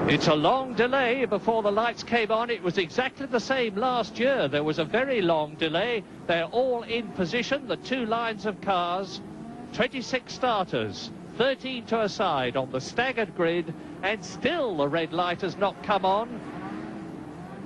It's a long delay before the lights came on. It was exactly the same last year. There was a very long delay. They're all in position, the two lines of cars. 26 starters, 13 to a side on the staggered grid, and still the red light has not come on.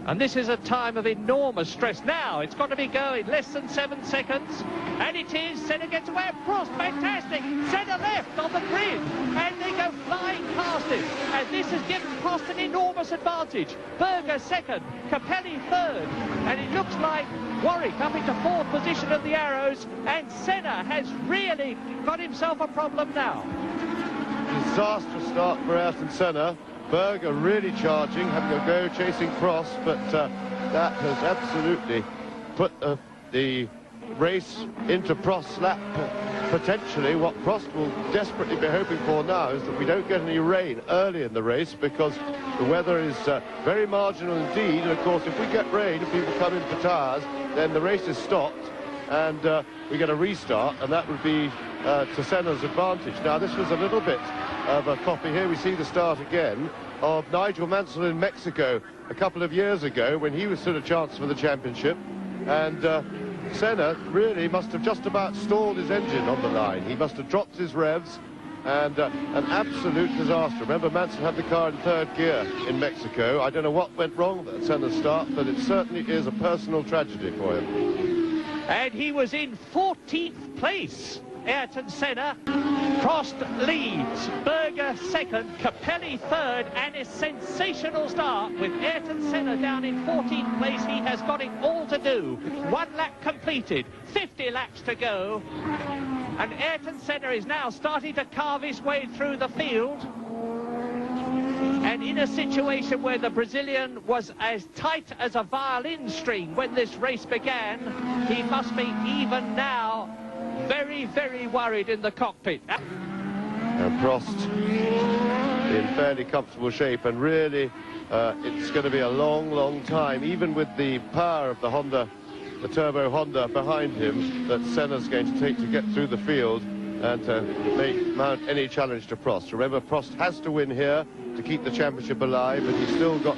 And this is a time of enormous stress. Now it's got to be going less than 7 seconds, and it is. Senna gets away. Prost, fantastic. Senna left on the grid, and they go flying past him. And this has given Prost an enormous advantage. Berger second, Capelli third, and it looks like Warwick up into fourth position of the arrows, and Senna has really got himself a problem now. Disastrous start for Ayrton Senna. Berger really charging, having a go, chasing Prost, but that has absolutely put the race into Prost's lap. Potentially, what Prost will desperately be hoping for now is that we don't get any rain early in the race, because the weather is very marginal indeed, and of course if we get rain and people come in for tyres, then the race is stopped and we get a restart, and that would be to Senna's advantage. Now this was a little bit of a copy. Here we see the start again of Nigel Mansell in Mexico a couple of years ago when he was stood a chance for the championship, and Senna really must have just about stalled his engine on the line. He must have dropped his revs, and an absolute disaster. Remember, Mansell had the car in third gear in Mexico. I don't know what went wrong at Senna's start, but it certainly is a personal tragedy for him. And he was in 14th place. Ayrton Senna. Prost leads, Berger second, Capelli third, and a sensational start with Ayrton Senna down in 14th place. He has got it all to do. 1 lap completed, 50 laps to go, and Ayrton Senna is now starting to carve his way through the field. And in a situation where the Brazilian was as tight as a violin string when this race began, he must be even now very, very worried in the cockpit. And Prost in fairly comfortable shape, and really it's going to be a long, long time, even with the power of the Honda, the turbo Honda behind him, that Senna's going to take to get through the field and to mount any challenge to Prost. Remember, Prost has to win here to keep the championship alive, but he's still got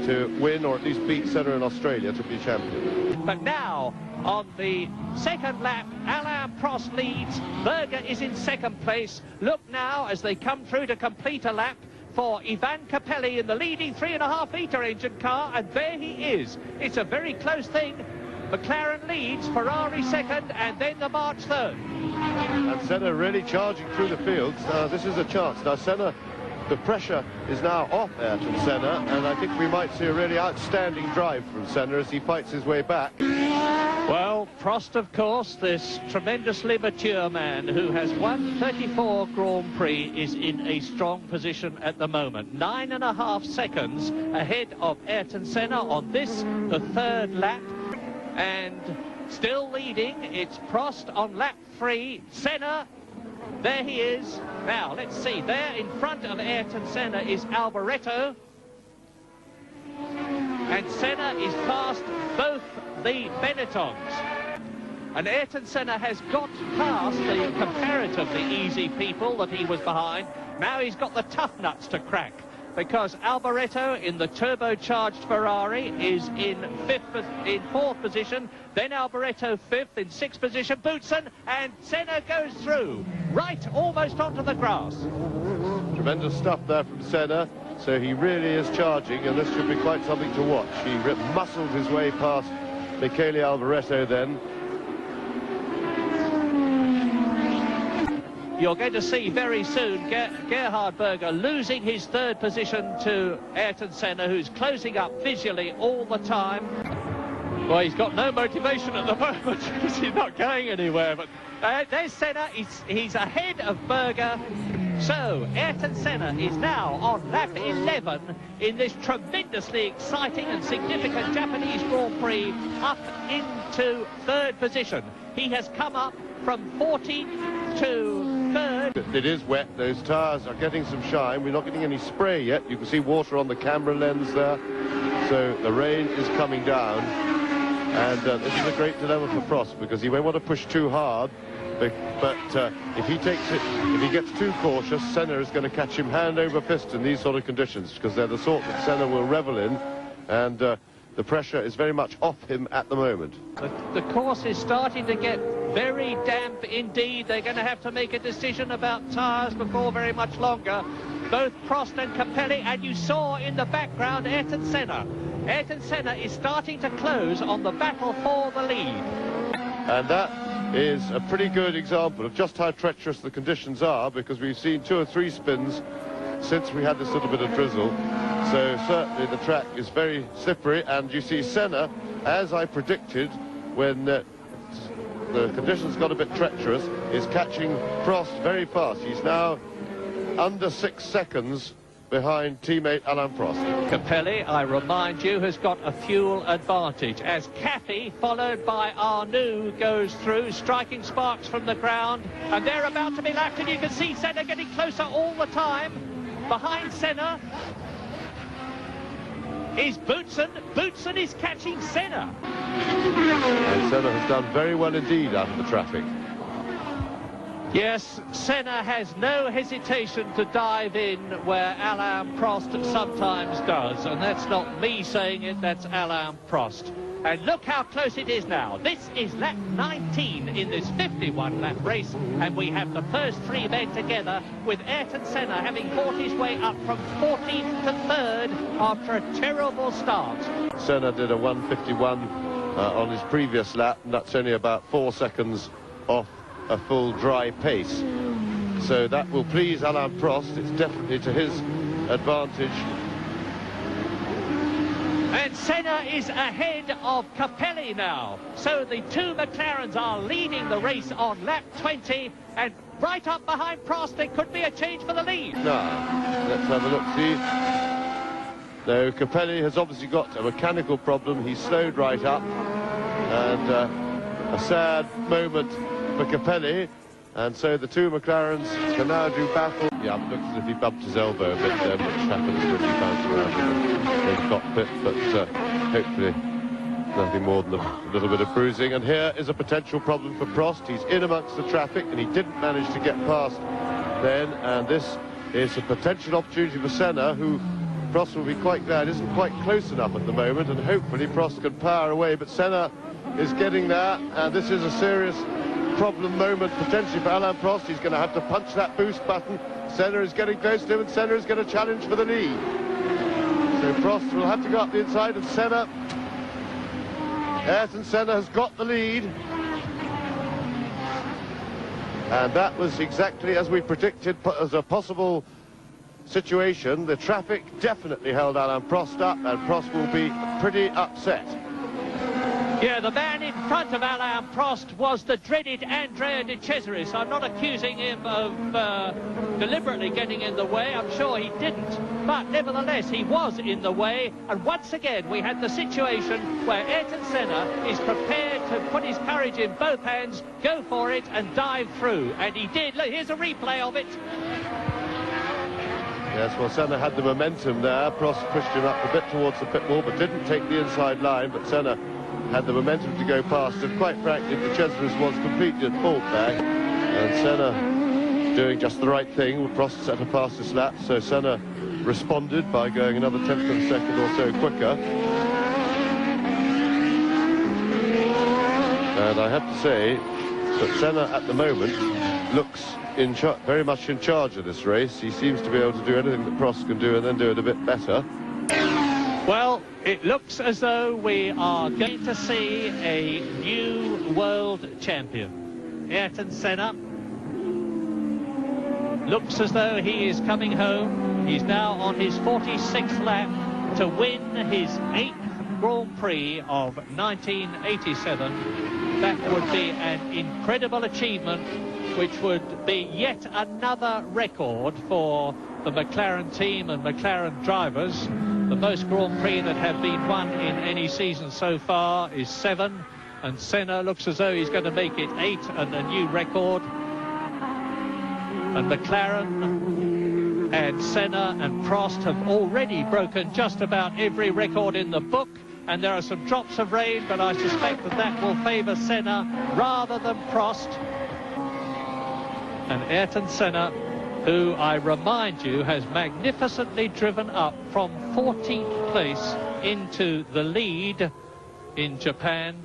to win, or at least beat Senna in Australia to be champion. But now, on the second lap, Alain Prost leads. Berger is in second place. Look now as they come through to complete a lap for Ivan Capelli in the leading 3.5-litre engine car, and there he is. It's a very close thing. McLaren leads, Ferrari second, and then the March third. And Senna really charging through the fields. This is a chance. Now Senna, the pressure is now off Ayrton Senna, and I think we might see a really outstanding drive from Senna as he fights his way back. Well, Prost, of course, this tremendously mature man who has won 34 Grand Prix, is in a strong position at the moment. 9.5 seconds ahead of Ayrton Senna on this, the third lap, and still leading. It's Prost on lap 3. Senna, there he is. Now, let's see. There in front of Ayrton Senna is Alboreto. And Senna is past both the Benettons. And Ayrton Senna has got past the comparatively easy people that he was behind. Now he's got the tough nuts to crack, because Alboreto in the turbocharged Ferrari is in fourth position, then Alboreto fifth, in sixth position Boutsen, and Senna goes through, right almost onto the grass. Tremendous stuff there from Senna, so he really is charging, and this should be quite something to watch. He muscled his way past Michele Alboreto then. You're going to see very soon Gerhard Berger losing his third position to Ayrton Senna, who's closing up visually all the time. Well, he's got no motivation at the moment because he's not going anywhere. But there's Senna. He's ahead of Berger. So Ayrton Senna is now on lap 11 in this tremendously exciting and significant Japanese Grand Prix, up into third position. He has come up from 14th to third. It is wet. Those tyres are getting some shine. We're not getting any spray yet. You can see water on the camera lens there. So the rain is coming down. And this is a great dilemma for Prost, because he won't want to push too hard, but if he gets too cautious, Senna is going to catch him hand over fist in these sort of conditions, because they're the sort that Senna will revel in, and the pressure is very much off him at the moment. The course is starting to get very damp indeed. They're going to have to make a decision about tyres before very much longer. Both Prost and Capelli, and you saw in the background Ayrton Senna. Ayrton Senna is starting to close on the battle for the lead. And that is a pretty good example of just how treacherous the conditions are, because we've seen 2 or 3 spins since we had this little bit of drizzle. So certainly the track is very slippery, and you see Senna, as I predicted, when the conditions got a bit treacherous, is catching Prost very fast. He's now under 6 seconds behind teammate Alain Prost. Capelli, I remind you, has got a fuel advantage as Cathy, followed by Arnoux, goes through, striking sparks from the ground, and they're about to be lapped, and you can see Senna getting closer all the time. Behind Senna is Boutsen. Boutsen is catching Senna. And Senna has done very well indeed out of the traffic. Yes, Senna has no hesitation to dive in where Alain Prost sometimes does, and that's not me saying it, that's Alain Prost. And look how close it is now. This is lap 19 in this 51-lap race, and we have the first 3 men together, with Ayrton Senna having fought his way up from 14th to 3rd after a terrible start. Senna did a 1:51 on his previous lap, and that's only about 4 seconds off a full dry pace. So that will please Alain Prost. It's definitely to his advantage. And Senna is ahead of Capelli now. So the 2 McLarens are leading the race on lap 20, and right up behind Prost there could be a change for the lead. Now, let's have a look, see. No, Capelli has obviously got a mechanical problem. He slowed right up, and a sad moment for Capelli, and so the 2 McLarens can now do battle. Yeah, it looks as if he bumped his elbow a bit there, which happens when you bounce around in the cockpit, but hopefully nothing more than a little bit of bruising. And here is a potential problem for Prost. He's in amongst the traffic, and he didn't manage to get past then, and this is a potential opportunity for Senna, who Prost will be quite glad isn't quite close enough at the moment, and hopefully Prost can power away, but Senna is getting there, and this is a serious problem moment potentially for Alain Prost. He's going to have to punch that boost button. Senna is getting close to him, and Senna is going to challenge for the lead. So Prost will have to go up the inside of Senna. Ayrton Senna has got the lead. And that was exactly as we predicted as a possible situation. The traffic definitely held Alain Prost up, and Prost will be pretty upset. Yeah, the man in front of Alain Prost was the dreaded Andrea de Cesaris. I'm not accusing him of deliberately getting in the way. I'm sure he didn't. But nevertheless, he was in the way. And once again, we had the situation where Ayrton Senna is prepared to put his courage in both hands, go for it, and dive through. And he did. Look, here's a replay of it. Yes, well, Senna had the momentum there. Prost pushed him up a bit towards the pit wall, but didn't take the inside line. But Senna had the momentum to go past, and quite frankly, De Cesaris was completely at fault there, and Senna doing just the right thing. Prost set a fastest lap, so Senna responded by going another 10th of a second or so quicker. And I have to say that Senna at the moment looks very much in charge of this race. He seems to be able to do anything that Prost can do and then do it a bit better. Well, it looks as though we are going to see a new world champion. Ayrton Senna looks as though he is coming home. He's now on his 46th lap to win his 8th Grand Prix of 1987. That would be an incredible achievement, which would be yet another record for the McLaren team and McLaren drivers. The most Grand Prix that have been won in any season so far is 7, and Senna looks as though he's going to make it 8 and a new record. And McLaren and Senna and Prost have already broken just about every record in the book. and there are some drops of rain, but I suspect that will favour Senna rather than Prost. And Ayrton Senna, who I remind you has magnificently driven up from 14th place into the lead in Japan.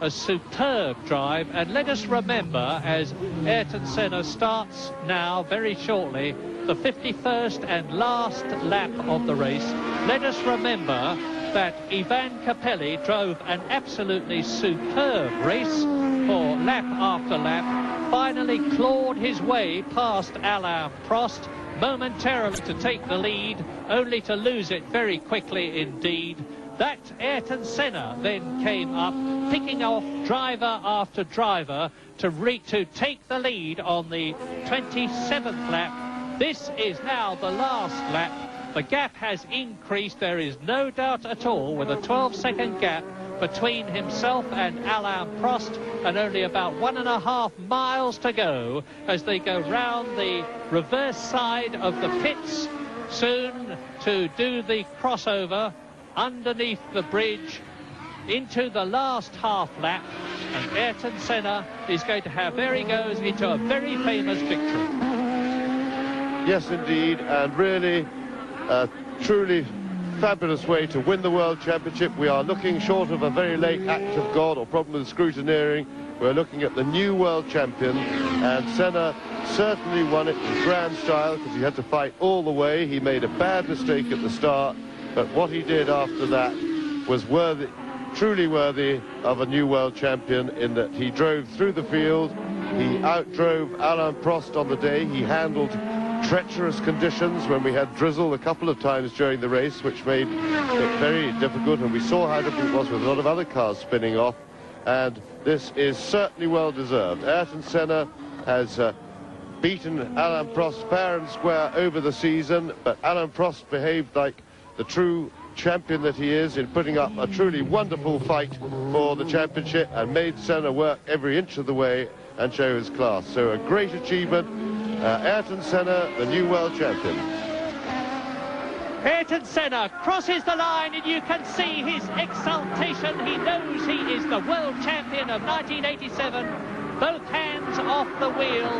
A superb drive, and let us remember, as Ayrton Senna starts now very shortly the 51st and last lap of the race, let us remember that Ivan Capelli drove an absolutely superb race for lap after lap, finally clawed his way past Alain Prost momentarily to take the lead, only to lose it very quickly indeed. That Ayrton Senna then came up, picking off driver after driver to take the lead on the 27th lap. This is now the last lap. The gap has increased, there is no doubt at all, with a 12-second gap between himself and Alain Prost, and only about 1.5 miles to go as they go round the reverse side of the pits soon to do the crossover underneath the bridge into the last half lap, and Ayrton Senna is going to have, there he goes, into a very famous victory. Yes, indeed, and really a truly fabulous way to win the World Championship. We are looking, short of a very late act of God or problem with scrutineering, we're looking at the new world champion, and Senna certainly won it in grand style because he had to fight all the way. He made a bad mistake at the start, but what he did after that was worthy, truly worthy of a new world champion, in that he drove through the field, he outdrove Alain Prost on the day, he handled treacherous conditions when we had drizzle a couple of times during the race, which made it very difficult, and we saw how difficult it was with a lot of other cars spinning off, and this is certainly well deserved. Ayrton Senna has beaten Alain Prost fair and square over the season, but Alain Prost behaved like the true champion that he is in putting up a truly wonderful fight for the championship and made Senna work every inch of the way and show his class. So a great achievement. Ayrton Senna, the new world champion. Ayrton Senna crosses the line, and you can see his exultation. He knows he is the world champion of 1987. Both hands off the wheel.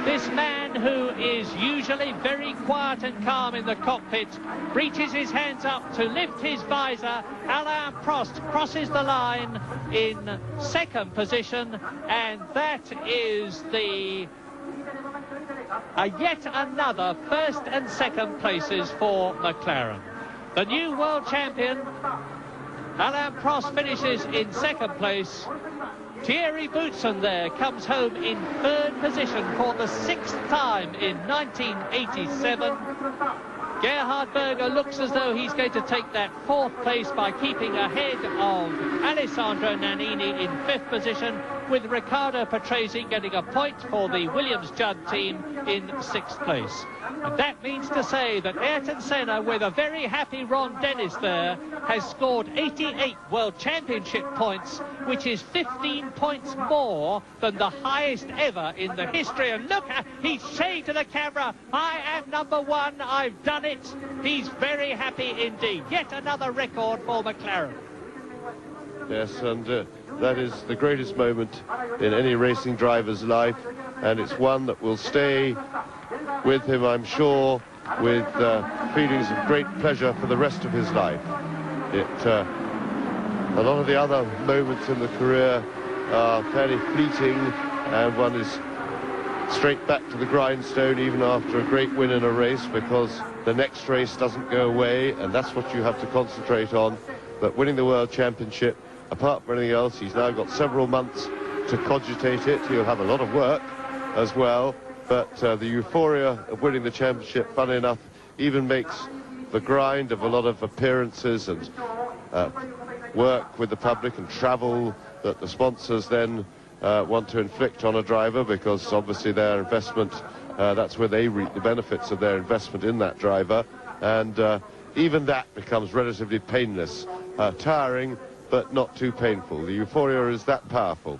This man, who is usually very quiet and calm in the cockpit, reaches his hands up to lift his visor. Alain Prost crosses the line in second position, and that is yet another first and second places for McLaren. The new world champion, Alain Prost, finishes in second place. Thierry Boutsen there comes home in third position for the 6th time in 1987. Gerhard Berger looks as though he's going to take that 4th place by keeping ahead of Alessandro Nannini in 5th position, with Riccardo Patrese getting a point for the Williams-Judd team in 6th place. And that means to say that Ayrton Senna, with a very happy Ron Dennis there, has scored 88 World Championship points, which is 15 points more than the highest ever in the history. And look, he's saying to the camera, I am number one, I've done it. He's very happy indeed. Yet another record for McLaren. Yes, and that is the greatest moment in any racing driver's life, and it's one that will stay with him, I'm sure, with feelings of great pleasure for the rest of his life. A lot of the other moments in the career are fairly fleeting, and one is straight back to the grindstone even after a great win in a race, because the next race doesn't go away, and that's what you have to concentrate on. But winning the World Championship, apart from anything else, he's now got several months to cogitate it. He'll have a lot of work as well, but the euphoria of winning the championship, funny enough, even makes the grind of a lot of appearances and work with the public and travel that the sponsors then want to inflict on a driver, because obviously their investment, that's where they reap the benefits of their investment in that driver, and even that becomes relatively painless, tiring, but not too painful. The euphoria is that powerful.